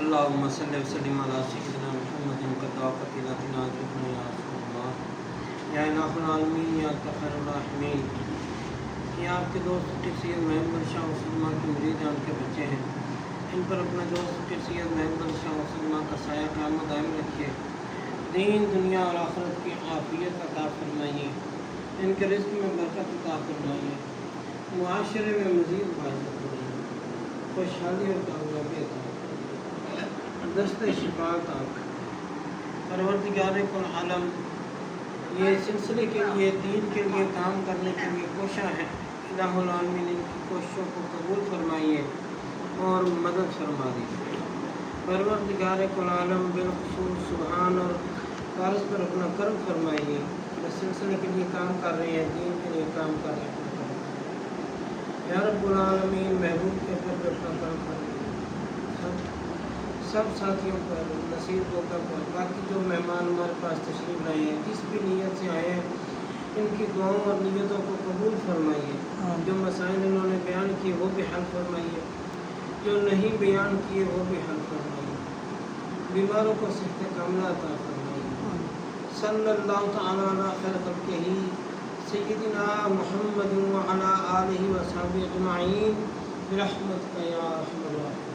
اللهم صل وسلم على سيدنا محمد قد لنا ذكرنا يا رسول الله یا الہ العالمین یا خیر الراحمین. یہ آپ کے دوست سید محمد شاہ وسلمہ کے مریدان کے بچے ہیں. ان پر اپنے دوست سید محمد شاہ وسلمہ کا سایہ قیامت دائم رکھیے. دین دنیا اور آخرت کی عافیت عطا فرمائیے. ان کے رزق میں برکت عطا فرمائیے. معاشرے میں مزید برکت فرمائیے. خوشحالی اور کامیابی عطا فرمائیے. دست شفا عطا فرمائیے. پروردگار کل عالم یہ سلسلے کے لیے دین کے لیے کام کرنے کے لیے کوشاں ہے. الہ العالمین ان کی کوششوں کو قبول فرمائیے اور مدد فرما دیجیے. پروردگار کل عالم بالخصوص سبحان اور فارض پر اپنا کرم فرمائیے. اس سلسلے کے لیے کام کر رہے ہیں, دین کے لیے کام کر رہے ہیں. یا رب العالمین محبوب کے پر اپنا کرم فرمائیے. سب ساتھیوں پر, نصیر کوکا پر, باقی جو مہمان ہمارے پاس تشریف لائے ہیں, جس بھی نیت سے آئے ہیں ان کی دعاؤں اور نیتوں کو قبول فرمائیے. جو مسائل انہوں نے بیان کیے وہ بھی حل فرمائیے, جو نہیں بیان کیے وہ بھی حل فرمائیے. بیماروں کو صحت کاملہ عطا فرمائیے. صلی اللہ تعالیٰ علی خیر خلقہ سیدنا محمد وعلی آلہ وصحبہ اجمعین برحمتک یا ارحم الراحمین.